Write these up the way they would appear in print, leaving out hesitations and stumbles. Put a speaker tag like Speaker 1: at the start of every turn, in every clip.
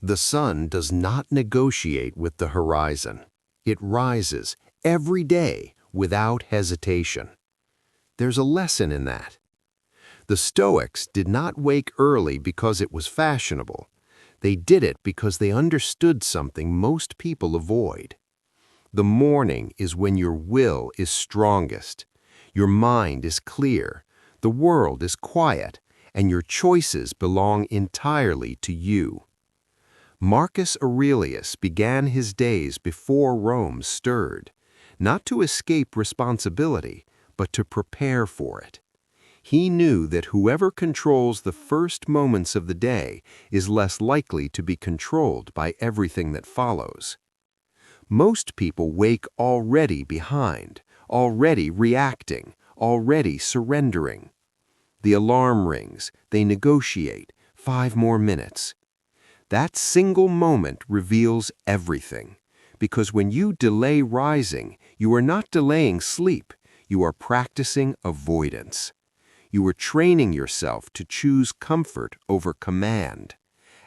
Speaker 1: The sun does not negotiate with the horizon. It rises every day without hesitation. There's a lesson in that. The Stoics did not wake early because it was fashionable. They did it because they understood something most people avoid. The morning is when your will is strongest, your mind is clear, the world is quiet, and your choices belong entirely to you. Marcus Aurelius began his days before Rome stirred, not to escape responsibility, but to prepare for it. He knew that whoever controls the first moments of the day is less likely to be controlled by everything that follows. Most people wake already behind, already reacting, already surrendering. The alarm rings, they negotiate, 5 more minutes. That single moment reveals everything, because when you delay rising, you are not delaying sleep, you are practicing avoidance. You are training yourself to choose comfort over command,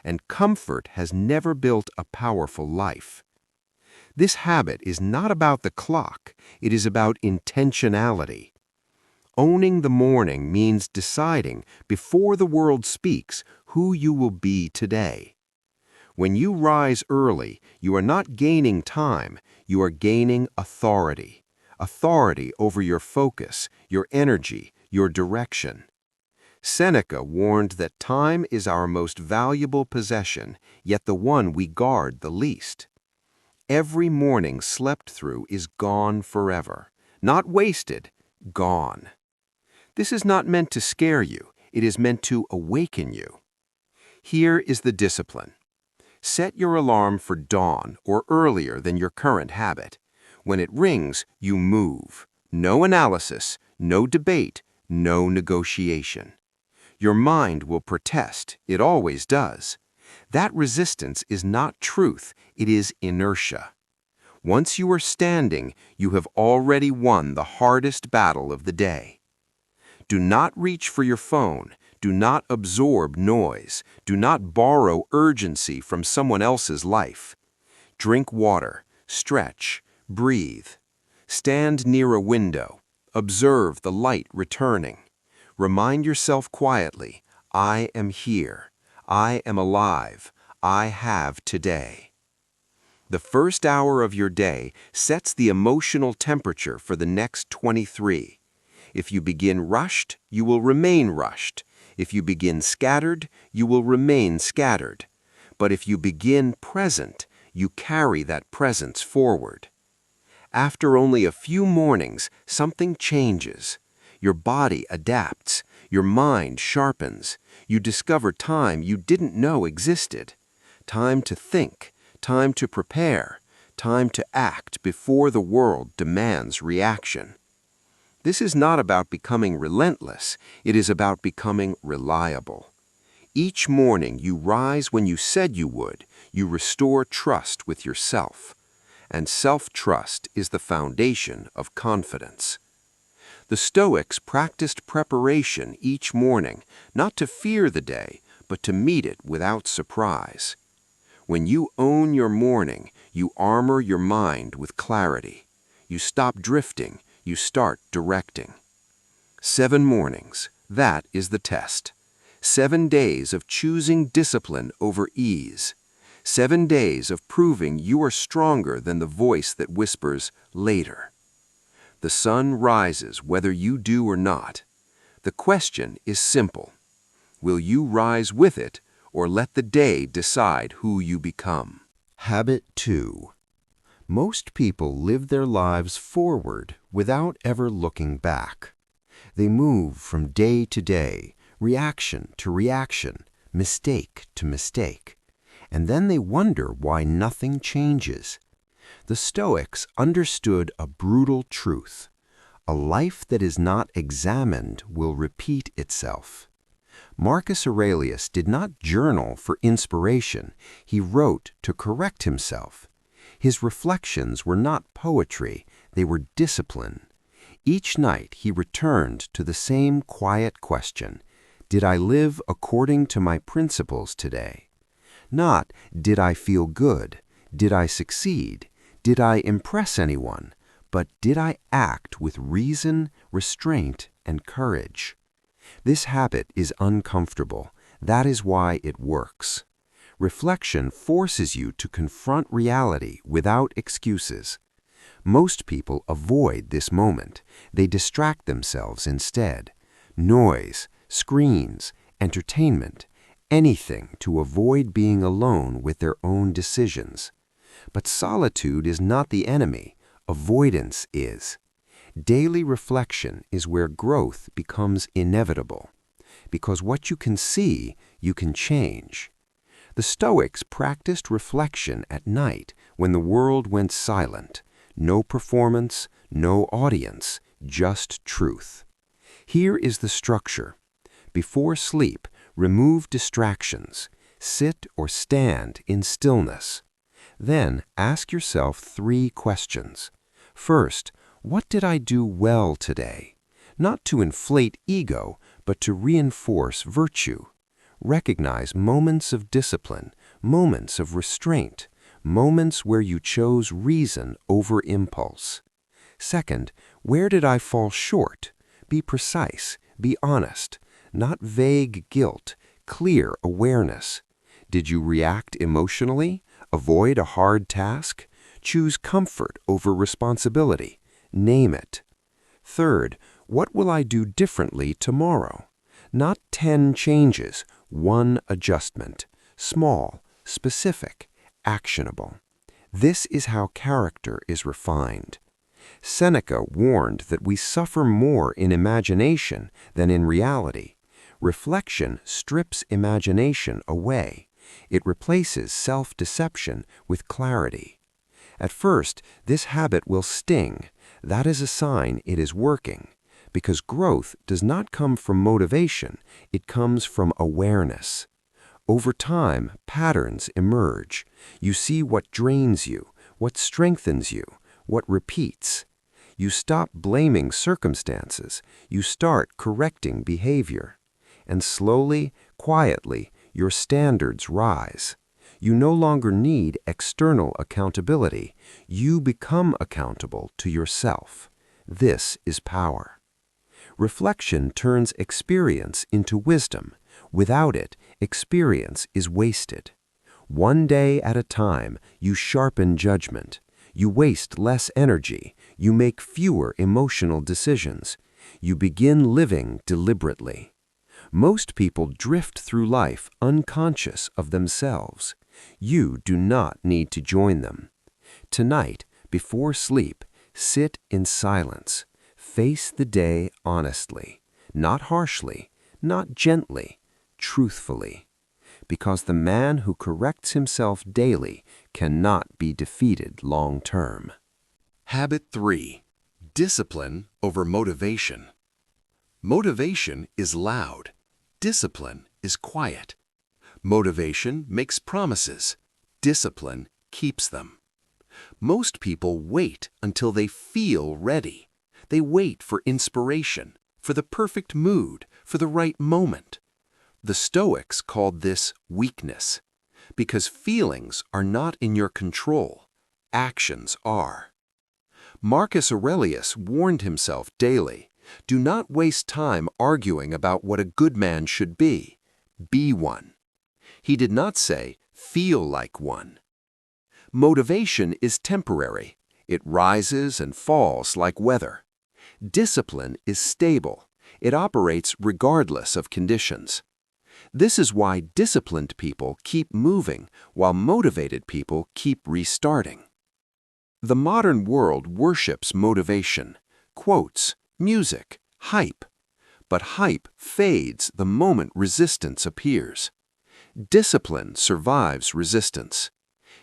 Speaker 1: and comfort has never built a powerful life. This habit is not about the clock, it is about intentionality. Owning the morning means deciding, before the world speaks, who you will be today. When you rise early, you are not gaining time, you are gaining authority. Authority over your focus, your energy, your direction. Seneca warned that time is our most valuable possession, yet the one we guard the least. Every morning slept through is gone forever. Not wasted, gone. This is not meant to scare you, it is meant to awaken you. Here is the discipline. Set your alarm for dawn or earlier than your current habit. When it rings, you move. No analysis, no debate, no negotiation. Your mind will protest, it always does. That resistance is not truth, it is inertia. Once you are standing, you have already won the hardest battle of the day. Do not reach for your phone. Do not absorb noise. Do not borrow urgency from someone else's life. Drink water, stretch, breathe. Stand near a window. Observe the light returning. Remind yourself quietly, I am here. I am alive. I have today. The first hour of your day sets the emotional temperature for the next 23. If you begin rushed, you will remain rushed. If you begin scattered, you will remain scattered. But if you begin present, you carry that presence forward. After only a few mornings, something changes. Your body adapts. Your mind sharpens. You discover time you didn't know existed. Time to think, time to prepare, time to act before the world demands reaction. This is not about becoming relentless, it is about becoming reliable. Each morning you rise when you said you would, you restore trust with yourself. And self-trust is the foundation of confidence. The Stoics practiced preparation each morning, not to fear the day, but to meet it without surprise. When you own your morning, you armor your mind with clarity. You stop drifting, you start directing. 7 mornings, that is the test. 7 days of choosing discipline over ease. 7 days of proving you are stronger than the voice that whispers, later. The sun rises whether you do or not. The question is simple. Will you rise with it, or let the day decide who you become?
Speaker 2: Habit 2. Most people live their lives forward without ever looking back. They move from day to day, reaction to reaction, mistake to mistake, and then they wonder why nothing changes. The Stoics understood a brutal truth. A life that is not examined will repeat itself. Marcus Aurelius did not journal for inspiration. He wrote to correct himself. His reflections were not poetry, they were discipline. Each night he returned to the same quiet question: did I live according to my principles today? Not, did I feel good? Did I succeed? Did I impress anyone? But did I act with reason, restraint, and courage? This habit is uncomfortable. That is why it works. Reflection forces you to confront reality without excuses. Most people avoid this moment. They distract themselves instead. Noise, screens, entertainment, anything to avoid being alone with their own decisions. But solitude is not the enemy. Avoidance is. Daily reflection is where growth becomes inevitable. Because what you can see, you can change. The Stoics practiced reflection at night when the world went silent. No performance, no audience, just truth. Here is the structure. Before sleep, remove distractions. Sit or stand in stillness. Then ask yourself 3 questions. First, what did I do well today? Not to inflate ego, but to reinforce virtue. Recognize moments of discipline, moments of restraint, moments where you chose reason over impulse. Second, where did I fall short? Be precise, be honest, not vague guilt, clear awareness. Did you react emotionally? Avoid a hard task? Choose comfort over responsibility. Name it. Third, what will I do differently tomorrow? Not 10 changes, 1 adjustment. Small, specific, actionable. This is how character is refined. Seneca warned that we suffer more in imagination than in reality. Reflection strips imagination away. It replaces self-deception with clarity. At first, this habit will sting. That is a sign it is working. Because growth does not come from motivation, it comes from awareness. Over time, patterns emerge. You see what drains you, what strengthens you, what repeats. You stop blaming circumstances. You start correcting behavior. And slowly, quietly, your standards rise. You no longer need external accountability. You become accountable to yourself. This is power. Reflection turns experience into wisdom. Without it, experience is wasted. One day at a time, you sharpen judgment. You waste less energy. You make fewer emotional decisions. You begin living deliberately. Most people drift through life unconscious of themselves. You do not need to join them. Tonight, before sleep, sit in silence. Face the day honestly, not harshly, not gently, truthfully. Because the man who corrects himself daily cannot be defeated long term.
Speaker 1: Habit 3. Discipline over motivation. Motivation is loud. Discipline is quiet. Motivation makes promises. Discipline keeps them. Most people wait until they feel ready. They wait for inspiration, for the perfect mood, for the right moment. The Stoics called this weakness, because feelings are not in your control. Actions are. Marcus Aurelius warned himself daily, do not waste time arguing about what a good man should be. Be one. He did not say, feel like one. Motivation is temporary. It rises and falls like weather. Discipline is stable. It operates regardless of conditions. This is why disciplined people keep moving, while motivated people keep restarting. The modern world worships motivation, quotes, music, hype. But hype fades the moment resistance appears. Discipline survives resistance.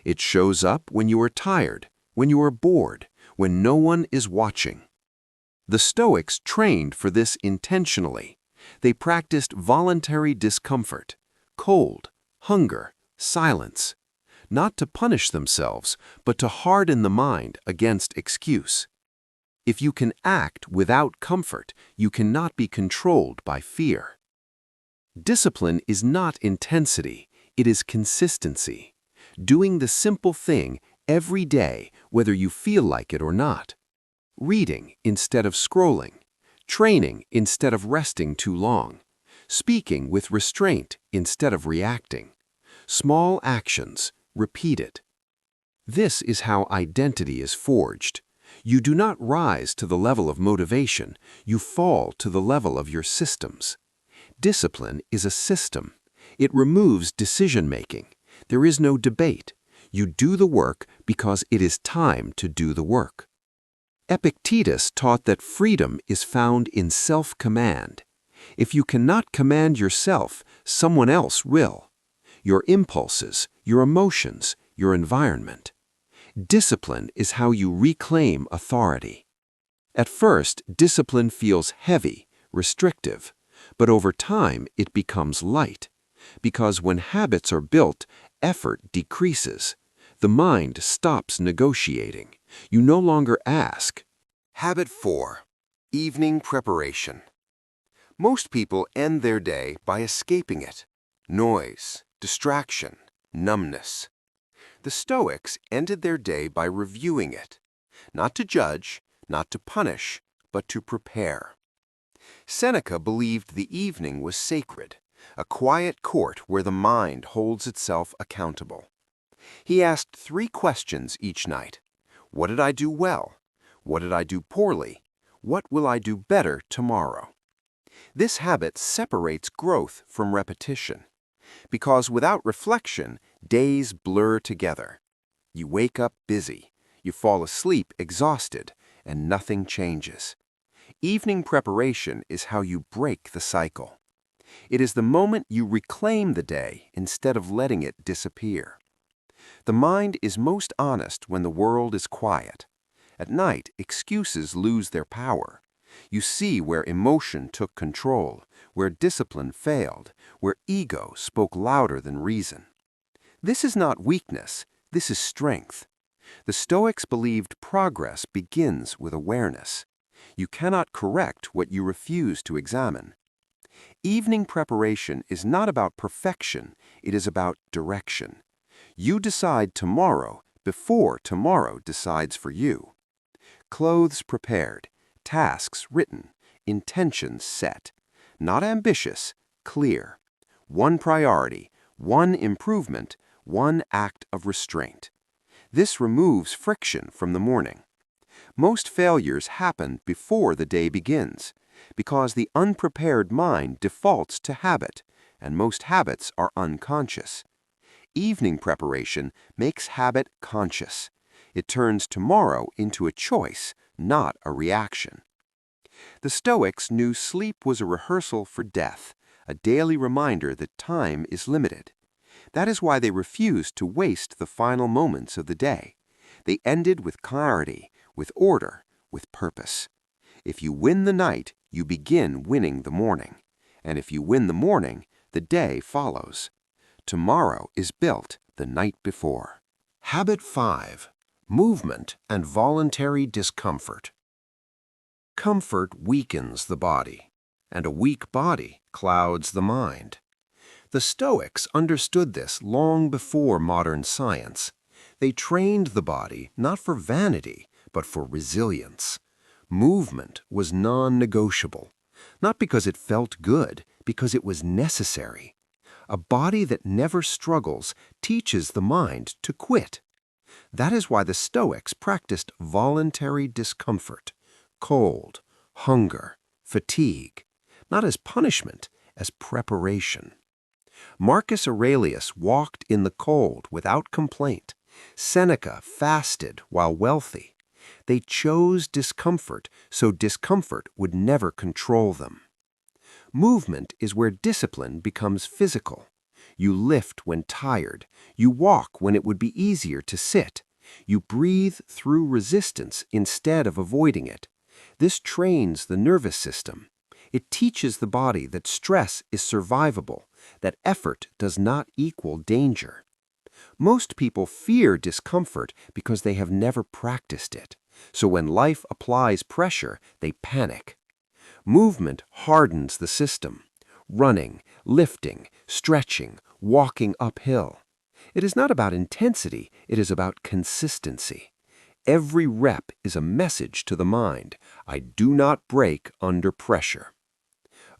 Speaker 1: It shows up when you are tired, when you are bored, when no one is watching. The Stoics trained for this intentionally. They practiced voluntary discomfort, cold, hunger, silence, not to punish themselves, but to harden the mind against excuse. If you can act without comfort, you cannot be controlled by fear. Discipline is not intensity, It is consistency. Doing the simple thing every day, whether you feel like it or not. Reading instead of scrolling. Training instead of resting too long. Speaking with restraint instead of reacting. Small actions, repeated. This is how identity is forged. You do not rise to the level of motivation, you fall to the level of your systems. Discipline is a system. It removes decision-making. There is no debate. You do the work because it is time to do the work. Epictetus taught that freedom is found in self-command. If you cannot command yourself, someone else will. Your impulses, your emotions, your environment. Discipline is how you reclaim authority. At first, discipline feels heavy, restrictive, but over time it becomes light. Because when habits are built, effort decreases. The mind stops negotiating. You no longer ask.
Speaker 2: Habit 4. Evening preparation. Most people end their day by escaping it. Noise, distraction, numbness. The Stoics ended their day by reviewing it. Not to judge, not to punish, but to prepare. Seneca believed the evening was sacred, a quiet court where the mind holds itself accountable. He asked 3 questions each night. What did I do well? What did I do poorly? What will I do better tomorrow? This habit separates growth from repetition, because without reflection, days blur together. You wake up busy, you fall asleep exhausted, and nothing changes. Evening preparation is how you break the cycle. It is the moment you reclaim the day instead of letting it disappear. The mind is most honest when the world is quiet. At night, excuses lose their power. You see where emotion took control, where discipline failed, where ego spoke louder than reason. This is not weakness, this is strength. The Stoics believed progress begins with awareness. You cannot correct what you refuse to examine. Evening preparation is not about perfection, it is about direction. You decide tomorrow before tomorrow decides for you. Clothes prepared, tasks written, intentions set. Not ambitious, clear. One priority, one improvement, one act of restraint. This removes friction from the morning. Most failures happen before the day begins, because the unprepared mind defaults to habit, and most habits are unconscious. Evening preparation makes habit conscious. It turns tomorrow into a choice, not a reaction. The Stoics knew sleep was a rehearsal for death, a daily reminder that time is limited. That is why they refused to waste the final moments of the day. They ended with clarity, with order, with purpose. If you win the night, you begin winning the morning. And if you win the morning, the day follows. Tomorrow is built the night before.
Speaker 1: Habit 5. Movement and voluntary discomfort. Comfort weakens the body, and a weak body clouds the mind. The Stoics understood this long before modern science. They trained the body not for vanity, but for resilience. Movement was non-negotiable, not because it felt good, because it was necessary. A body that never struggles teaches the mind to quit. That is why the Stoics practiced voluntary discomfort, cold, hunger, fatigue, not as punishment, as preparation. Marcus Aurelius walked in the cold without complaint. Seneca fasted while wealthy. They chose discomfort so discomfort would never control them. Movement is where discipline becomes physical. You lift when tired. You walk when it would be easier to sit. You breathe through resistance instead of avoiding it. This trains the nervous system. It teaches the body that stress is survivable, that effort does not equal danger. Most people fear discomfort because they have never practiced it. So when life applies pressure, they panic. Movement hardens the system. running, lifting, stretching, walking uphill. It is not about intensity, it is about consistency. Every rep is a message to the mind. I do not break under pressure.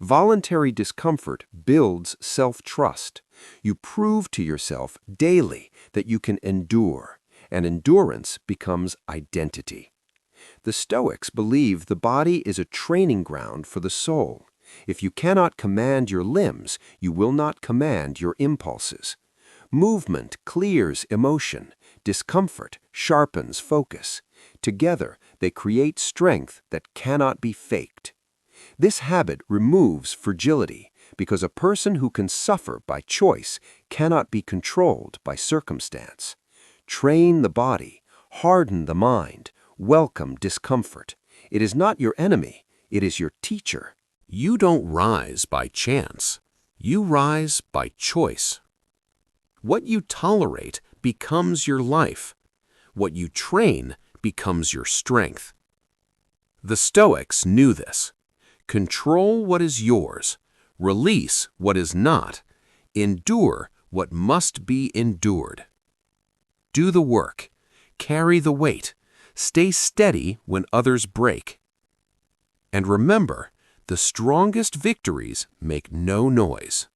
Speaker 1: Voluntary discomfort builds self-trust. You prove to yourself daily that you can endure, and endurance becomes identity. The Stoics believe the body is a training ground for the soul. If you cannot command your limbs, you will not command your impulses. Movement clears emotion. Discomfort sharpens focus. Together, they create strength that cannot be faked. This habit removes fragility because a person who can suffer by choice cannot be controlled by circumstance. Train the body, harden the mind, welcome discomfort. It is not your enemy, it is your teacher.
Speaker 3: You don't rise by chance. You rise by choice. What you tolerate becomes your life. What you train becomes your strength. The Stoics knew this. Control what is yours. Release what is not. Endure what must be endured. Do the work. Carry the weight. Stay steady when others break. And remember, the strongest victories make no noise.